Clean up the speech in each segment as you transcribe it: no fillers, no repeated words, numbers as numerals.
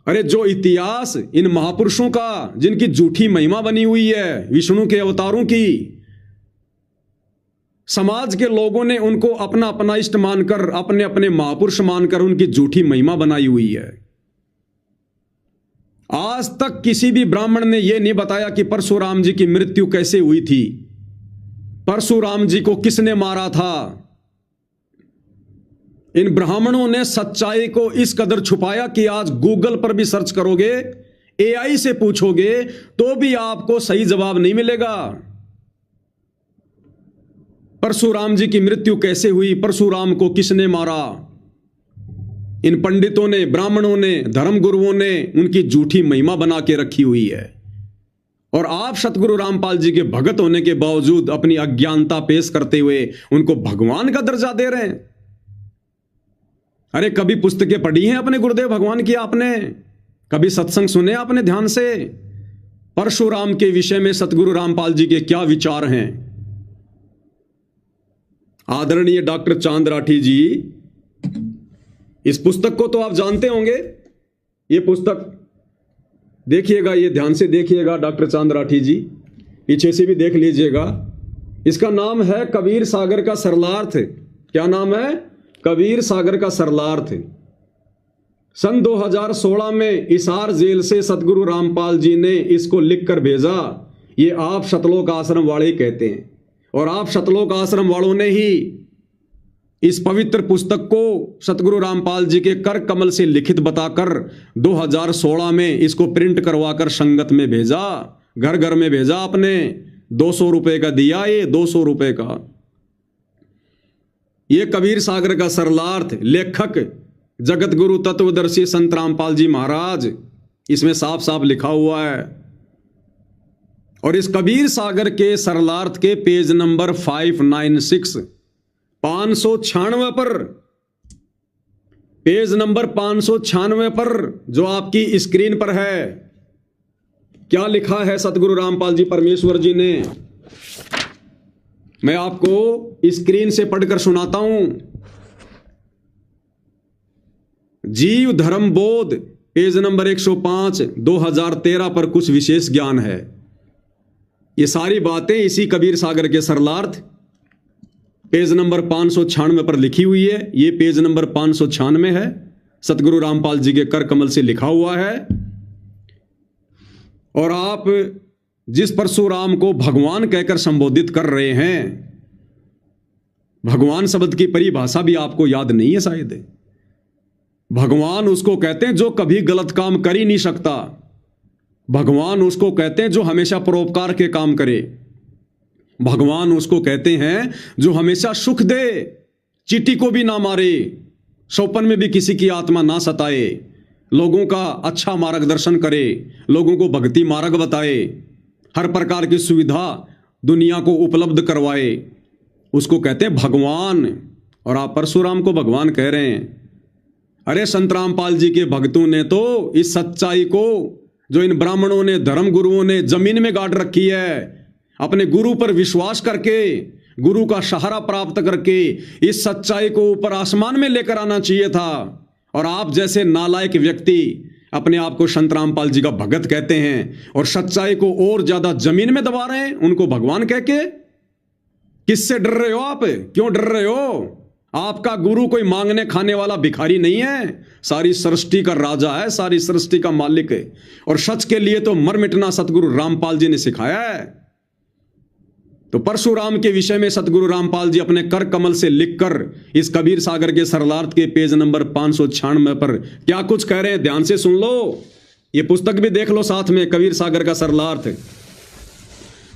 अरे जो इतिहास इन महापुरुषों का, जिनकी झूठी महिमा बनी हुई है विष्णु के अवतारों की, समाज के लोगों ने उनको अपना अपना इष्ट मानकर, अपने अपने महापुरुष मानकर उनकी झूठी महिमा बनाई हुई है। आज तक किसी भी ब्राह्मण ने यह नहीं बताया कि परशुराम जी की मृत्यु कैसे हुई थी, परशुराम जी को किसने मारा था। इन ब्राह्मणों ने सच्चाई को इस कदर छुपाया कि आज गूगल पर भी सर्च करोगे, एआई से पूछोगे तो भी आपको सही जवाब नहीं मिलेगा। परशुराम जी की मृत्यु कैसे हुई, परशुराम को किसने मारा, इन पंडितों ने, ब्राह्मणों ने, धर्मगुरुओं ने उनकी झूठी महिमा बना के रखी हुई है। और आप सतगुरु रामपाल जी के भगत होने के बावजूद अपनी अज्ञानता पेश करते हुए उनको भगवान का दर्जा दे रहे हैं। अरे कभी पुस्तकें पढ़ी हैं अपने गुरुदेव भगवान की आपने? कभी सत्संग सुने आपने ध्यान से? परशुराम के विषय में सतगुरु रामपाल जी के क्या विचार हैं? आदरणीय डॉक्टर चांद राठी जी, इस पुस्तक को तो आप जानते होंगे। ये पुस्तक देखिएगा, ये ध्यान से देखिएगा डॉक्टर चांद राठी जी, पीछे से भी देख लीजिएगा। इसका नाम है कबीर सागर का सरलार्थ। क्या नाम है? कबीर सागर का सरलार्थ। सन 2016 में इसार जेल से सतगुरु रामपाल जी ने इसको लिखकर भेजा। ये आप सतलोक आश्रम वाले कहते हैं, और आप सतलोक आश्रम वालों ने ही इस पवित्र पुस्तक को सतगुरु रामपाल जी के कर कमल से लिखित बताकर 2016 में इसको प्रिंट करवाकर संगत में भेजा, घर घर में भेजा। आपने 200 रुपए का दिया, ये 200 रुपए का। ये कबीर सागर का सरलार्थ, लेखक जगत गुरु तत्वदर्शी संत रामपाल जी महाराज, इसमें साफ साफ लिखा हुआ है। और इस कबीर सागर के सरलार्थ के पेज नंबर 596 596 पर, पेज नंबर 596 पर जो आपकी स्क्रीन पर है, क्या लिखा है सतगुरु रामपाल जी परमेश्वर जी ने? मैं आपको स्क्रीन से पढ़कर सुनाता हूं। जीव धर्म बोध, पेज नंबर 105 2013 पर कुछ विशेष ज्ञान है। ये सारी बातें इसी कबीर सागर के सरलार्थ पेज नंबर 596 पर लिखी हुई है। ये पेज नंबर 596 है, सतगुरु रामपाल जी के कर कमल से लिखा हुआ है। और आप जिस परशुराम को भगवान कहकर संबोधित कर रहे हैं, भगवान शब्द की परिभाषा भी आपको याद नहीं है शायद। भगवान उसको कहते हैं जो कभी गलत काम कर ही नहीं सकता। भगवान उसको कहते हैं जो हमेशा परोपकार के काम करे। भगवान उसको कहते हैं जो हमेशा सुख दे, चींटी को भी ना मारे, सौपन में भी किसी की आत्मा ना सताए, लोगों का अच्छा मार्गदर्शन करे, लोगों को भक्ति मार्ग बताए, हर प्रकार की सुविधा दुनिया को उपलब्ध करवाए, उसको कहते हैं भगवान। और आप परशुराम को भगवान कह रहे हैं। अरे संत रामपाल जी के भक्तों ने तो इस सच्चाई को, जो इन ब्राह्मणों ने, धर्म गुरुओं ने जमीन में गाड़ रखी है, अपने गुरु पर विश्वास करके, गुरु का सहारा प्राप्त करके इस सच्चाई को ऊपर आसमान में लेकर आना चाहिए था। और आप जैसे नालायक व्यक्ति अपने आप को संत रामपाल जी का भगत कहते हैं और सच्चाई को और ज्यादा जमीन में दबा रहे हैं, उनको भगवान कह के। किससे डर रहे हो आप? क्यों डर रहे हो? आपका गुरु कोई मांगने खाने वाला भिखारी नहीं है, सारी सृष्टि का राजा है, सारी सृष्टि का मालिक है। और सच के लिए तो मर मिटना सतगुरु रामपाल जी ने सिखाया है। तो परशुराम के विषय में सतगुरु रामपाल जी अपने कर कमल से लिखकर इस कबीर सागर के सरलार्थ के पेज नंबर 596 पर क्या कुछ कह रहे हैं, ध्यान से सुन लो। ये पुस्तक भी देख लो साथ में, कबीर सागर का सरलार्थ।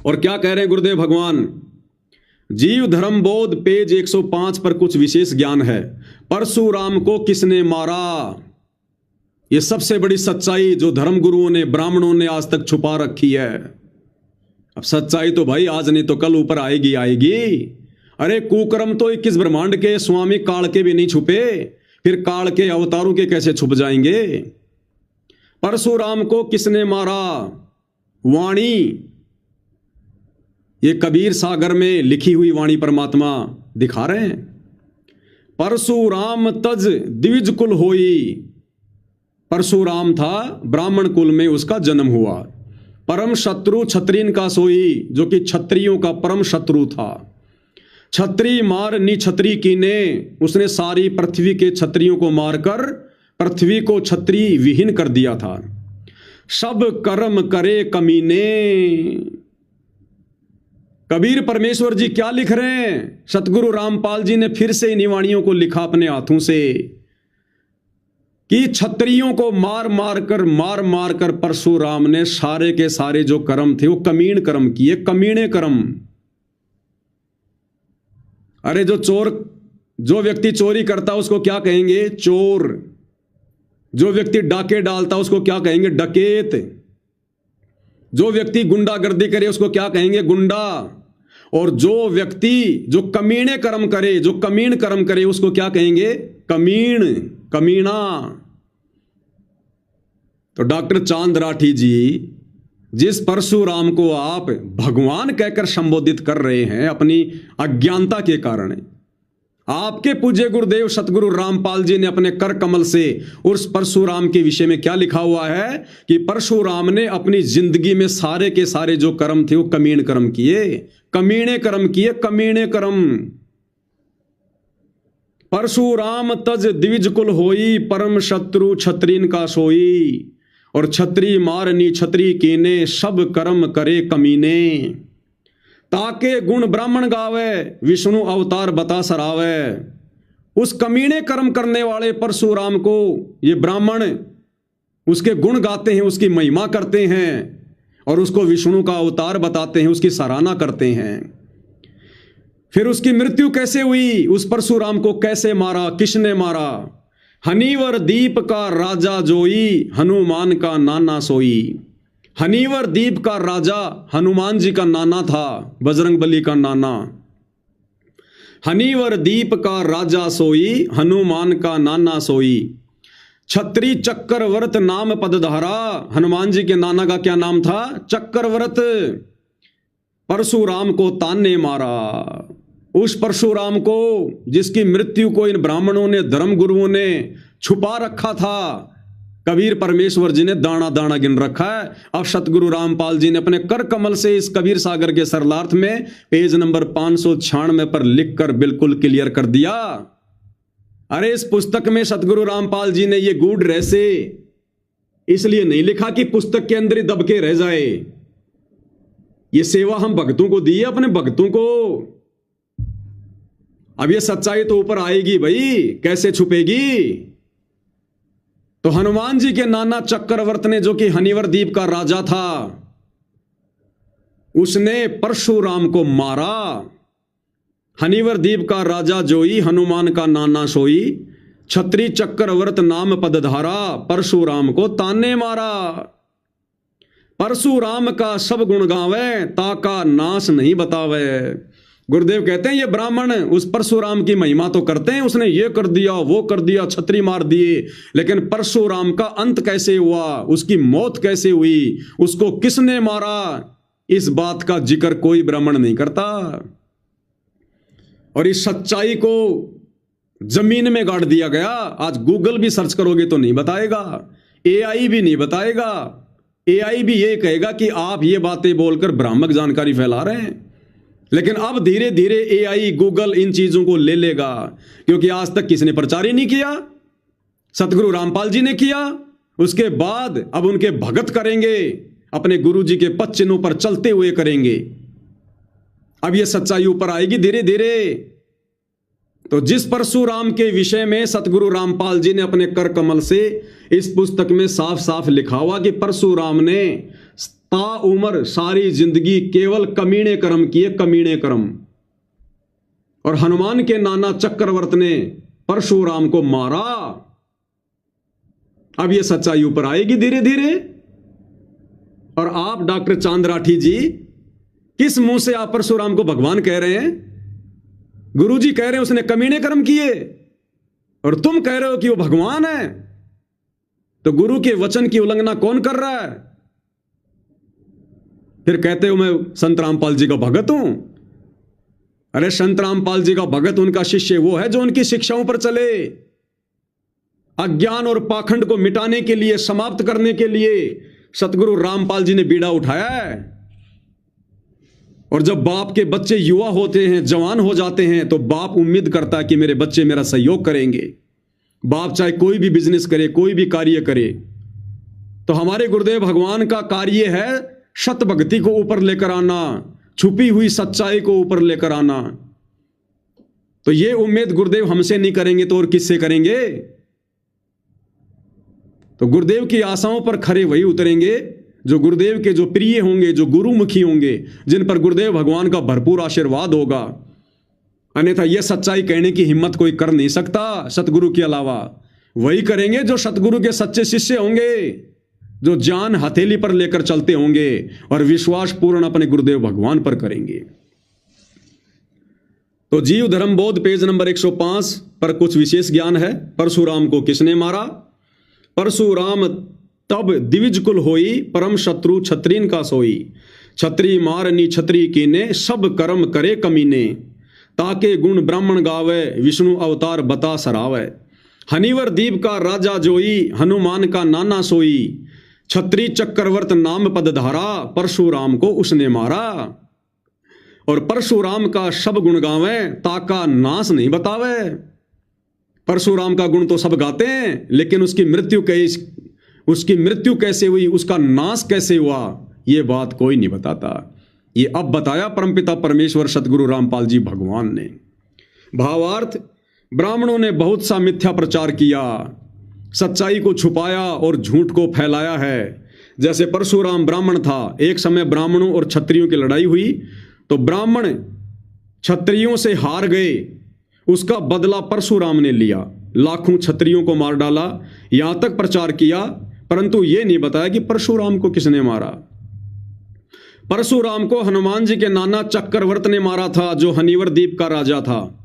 और क्या कह रहे हैं गुरुदेव भगवान? जीव धर्म बोध, पेज 105 पर कुछ विशेष ज्ञान है। परशुराम को किसने मारा? यह सबसे बड़ी सच्चाई जो धर्म गुरुओं ने, ब्राह्मणों ने आज तक छुपा रखी है। अब सच्चाई तो भाई आज नहीं तो कल ऊपर आएगी आएगी। अरे कुकर्म तो 21 ब्रह्मांड के स्वामी काल के भी नहीं छुपे, फिर काल के अवतारों के कैसे छुप जाएंगे? परशुराम को किसने मारा? वाणी, ये कबीर सागर में लिखी हुई वाणी परमात्मा दिखा रहे हैं। परशुराम तज द्विज कुल होई, परशुराम था, ब्राह्मण कुल में उसका जन्म हुआ। परम शत्रु क्षत्रियन का सोई, जो कि क्षत्रियों का परम शत्रु था। छत्री मार नि छत्री कीने, उसने सारी पृथ्वी के क्षत्रियों को मारकर पृथ्वी को छत्री विहीन कर दिया था। सब कर्म करे कमीने। कबीर परमेश्वर जी क्या लिख रहे हैं? सतगुरु रामपाल जी ने फिर से इन वाणियों को लिखा अपने हाथों से कि क्षत्रियों को मार मार कर परशुराम ने सारे के सारे जो कर्म थे वो कमीण कर्म किए, कमीणे कर्म। अरे जो व्यक्ति चोरी करता उसको क्या कहेंगे? चोर। जो व्यक्ति डाके डालता उसको क्या कहेंगे? डकैत। जो व्यक्ति गुंडागर्दी करे उसको क्या कहेंगे? गुंडा। और जो व्यक्ति जो कमीणे कर्म करे, जो कमीण कर्म करे, उसको क्या कहेंगे? कमीण, कमीना। तो डॉक्टर चांद राठी जी, जिस परशुराम को आप भगवान कहकर संबोधित कर रहे हैं अपनी अज्ञानता के कारण, आपके पूज्य गुरुदेव सतगुरु रामपाल जी ने अपने कर कमल से उस परशुराम के विषय में क्या लिखा हुआ है कि परशुराम ने अपनी जिंदगी में सारे के सारे जो कर्म थे वो कमीण कर्म किए, कमीणे कर्म किए, कमीणे कर्म। परशुराम तज द्विज कुल होई, परम शत्रु क्षत्रियन का सोई। और छत्री मारनी छत्री कीने, सब कर्म करे कमीने। ताके गुण ब्राह्मण गावे, विष्णु अवतार बता सरावे। उस कमीने कर्म करने वाले परशुराम को ये ब्राह्मण उसके गुण गाते हैं, उसकी महिमा करते हैं और उसको विष्णु का अवतार बताते हैं, उसकी सराहना करते हैं। फिर उसकी मृत्यु कैसे हुई? उस परशुराम को कैसे मारा, किसने मारा? हनीवर दीप का राजा जोई, हनुमान का नाना सोई। हनीवर दीप का राजा हनुमान जी का नाना था, बजरंगबली का नाना। हनीवर दीप का राजा सोई, हनुमान का नाना सोई। छत्री चक्रवर्त नाम पदधारा, हनुमान जी के नाना का क्या नाम था? चक्रवर्त। परशुराम को ताने मारा। उस परशुराम को जिसकी मृत्यु को इन ब्राह्मणों ने, धर्म गुरुओं ने छुपा रखा था, कबीर परमेश्वर जी ने दाना दाना गिन रखा है। अब सतगुरु रामपाल जी ने अपने कर कमल से इस कबीर सागर के सरलार्थ में पेज नंबर 596 पर लिखकर बिल्कुल क्लियर कर दिया। अरे इस पुस्तक में सतगुरु रामपाल जी ने ये गूढ़ रहस्य इसलिए नहीं लिखा कि पुस्तक के अंदर ही दब के रह जाए। ये सेवा हम भक्तों को दी है, अपने भक्तों को। अब ये सच्चाई तो ऊपर आएगी भाई, कैसे छुपेगी? तो हनुमान जी के नाना चक्रवर्त ने, जो कि हनीवर द्वीप का राजा था, उसने परशुराम को मारा। हनीवर द्वीप का राजा जोई, हनुमान का नाना सोई। छत्री चक्रवर्त नाम पदधारा, परशुराम को ताने मारा। परशुराम का सब गुण गावे, ताका नाश नहीं बतावे। गुरुदेव कहते हैं ये ब्राह्मण उस परशुराम की महिमा तो करते हैं, उसने ये कर दिया, वो कर दिया, छत्री मार दिए, लेकिन परशुराम का अंत कैसे हुआ, उसकी मौत कैसे हुई, उसको किसने मारा, इस बात का जिक्र कोई ब्राह्मण नहीं करता। और इस सच्चाई को जमीन में गाड़ दिया गया। आज गूगल भी सर्च करोगे तो नहीं बताएगा, एआई भी नहीं बताएगा। एआई भी ये कहेगा कि आप ये बातें बोलकर भ्रामक जानकारी फैला रहे हैं। लेकिन अब धीरे धीरे एआई, गूगल इन चीजों को ले लेगा, क्योंकि आज तक किसने प्रचार ही नहीं किया? सतगुरु रामपाल जी ने किया। उसके बाद अब उनके भगत करेंगे, अपने गुरु जी के पद चिन्हों पर चलते हुए करेंगे। अब यह सच्चाई ऊपर आएगी धीरे धीरे। तो जिस परशुराम के विषय में सतगुरु रामपाल जी ने अपने कर कमल से इस पुस्तक में साफ साफ लिखा हुआ कि परशुराम ने ताउम्र सारी जिंदगी केवल कमीने कर्म किए, कमीने कर्म। और हनुमान के नाना चक्रवर्त ने परशुराम को मारा। अब यह सच्चाई ऊपर आएगी धीरे धीरे। और आप डॉक्टर चांद राठी जी, किस मुंह से आप परशुराम को भगवान कह रहे हैं? गुरु जी कह रहे हैं उसने कमीने कर्म किए, और तुम कह रहे हो कि वो भगवान है। तो गुरु के वचन की उल्लंघना कौन कर रहा है? फिर कहते हो मैं संत रामपाल जी का भगत हूं। अरे संत रामपाल जी का भगत, उनका शिष्य वो है जो उनकी शिक्षाओं पर चले। अज्ञान और पाखंड को मिटाने के लिए, समाप्त करने के लिए सतगुरु रामपाल जी ने बीड़ा उठाया है। और जब बाप के बच्चे युवा होते हैं, जवान हो जाते हैं, तो बाप उम्मीद करता है कि मेरे बच्चे मेरा सहयोग करेंगे। बाप चाहे कोई भी बिजनेस करे, कोई भी कार्य करे, तो हमारे गुरुदेव भगवान का कार्य है सत भक्ति को ऊपर लेकर आना, छुपी हुई सच्चाई को ऊपर लेकर आना। तो ये उम्मीद गुरुदेव हमसे नहीं करेंगे तो और किससे करेंगे? तो गुरुदेव की आशाओं पर खरे वही उतरेंगे जो गुरुदेव के जो प्रिय होंगे, जो गुरुमुखी होंगे, जिन पर गुरुदेव भगवान का भरपूर आशीर्वाद होगा। अन्यथा यह सच्चाई कहने की हिम्मत कोई कर नहीं सकता सतगुरु के अलावा। वही करेंगे जो सतगुरु के सच्चे शिष्य होंगे, जो जान हथेली पर लेकर चलते होंगे और विश्वास पूर्ण अपने गुरुदेव भगवान पर करेंगे। तो जीव धर्म बोध पेज नंबर 105 पर कुछ विशेष ज्ञान है। परशुराम को किसने मारा? परशुराम तब दिविज कुल होई, परम शत्रु छत्रीन का सोई। छत्री मारनी छत्री कीने, सब कर्म करे कमीने। ताके गुण ब्राह्मण गावे, विष्णु अवतार बता सरावे। हनिवर दीप का राजा जोई, हनुमान का नाना सोई। छत्री चक्रवर्त नाम पद धारा, परशुराम को उसने मारा। और परशुराम का सब गुण गावे, ताका नाश नहीं बतावे। परशुराम का गुण तो सब गाते हैं, लेकिन उसकी मृत्यु कैसे हुई, उसका नाश कैसे हुआ, यह बात कोई नहीं बताता। ये अब बताया परमपिता परमेश्वर सतगुरु रामपाल जी भगवान ने। भावार्थ, ब्राह्मणों ने बहुत सा मिथ्या प्रचार किया, सच्चाई को छुपाया और झूठ को फैलाया है। जैसे परशुराम ब्राह्मण था, एक समय ब्राह्मणों और क्षत्रियों की लड़ाई हुई, तो ब्राह्मण क्षत्रियों से हार गए। उसका बदला परशुराम ने लिया, लाखों क्षत्रियों को मार डाला। यहां तक प्रचार किया, परंतु यह नहीं बताया कि परशुराम को किसने मारा। परशुराम को हनुमान जी के नाना चक्रवर्त ने मारा था, जो हनिवर द्वीप का राजा था।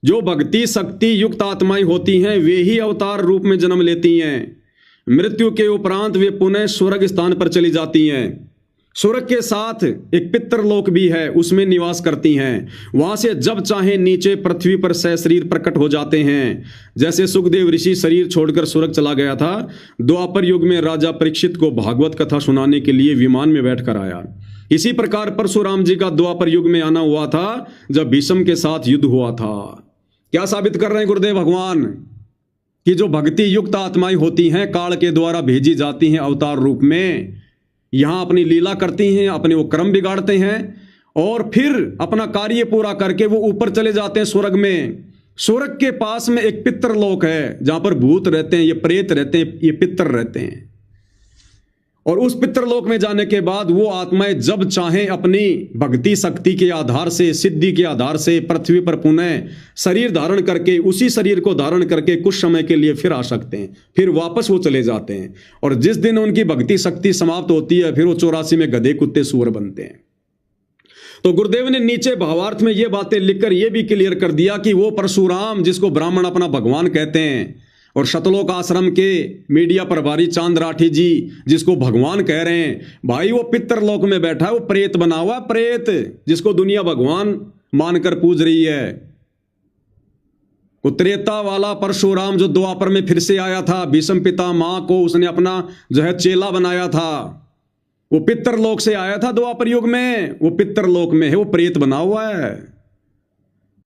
जो भक्ति शक्ति युक्त आत्माएं होती हैं, वे ही अवतार रूप में जन्म लेती हैं। मृत्यु के उपरांत वे पुनः स्वर्ग स्थान पर चली जाती हैं। स्वर्ग के साथ एक पितरलोक भी है, उसमें निवास करती हैं। वहां से जब चाहे नीचे पृथ्वी पर सशरीर प्रकट हो जाते हैं। जैसे सुखदेव ऋषि शरीर छोड़कर स्वर्ग चला गया था, द्वापर युग में राजा परीक्षित को भागवत कथा सुनाने के लिए विमान में बैठकर आया। इसी प्रकार परशुराम जी का द्वापर युग में आना हुआ था, जब भीष्म के साथ युद्ध हुआ था। क्या साबित कर रहे हैं गुरुदेव भगवान? कि जो भक्ति युक्त आत्माएं होती हैं, काल के द्वारा भेजी जाती हैं अवतार रूप में, यहां अपनी लीला करती हैं, अपने वो कर्म बिगाड़ते हैं और फिर अपना कार्य पूरा करके वो ऊपर चले जाते हैं स्वर्ग में। स्वर्ग के पास में एक पितरलोक है, जहां पर भूत रहते हैं, ये प्रेत रहते हैं, ये पितर रहते हैं। और उस पितरलोक में जाने के बाद वो आत्माएं जब चाहें अपनी भक्ति शक्ति के आधार से, सिद्धि के आधार से पृथ्वी पर पुनः शरीर धारण करके, उसी शरीर को धारण करके कुछ समय के लिए फिर आ सकते हैं, फिर वापस वो चले जाते हैं। और जिस दिन उनकी भक्ति शक्ति समाप्त होती है, फिर वो 84 में गधे कुत्ते सूअर बनते हैं। तो गुरुदेव ने नीचे भावार्थ में ये बातें लिखकर यह भी क्लियर कर दिया कि वो परशुराम, जिसको ब्राह्मण अपना भगवान कहते हैं, और शतलोक आश्रम के मीडिया प्रभारी चांद राठी जी जिसको भगवान कह रहे हैं, भाई वो पितरलोक में बैठा है, वो प्रेत बना हुआ प्रेत, जिसको दुनिया भगवान मानकर पूज रही है। वो त्रेता वाला परशुराम जो द्वापर में फिर से आया था, भीष्म पिता मां को उसने अपना जो है चेला बनाया था, वो पितरलोक से आया था द्वापर युग में, वो पितरलोक में है, वो प्रेत बना हुआ है।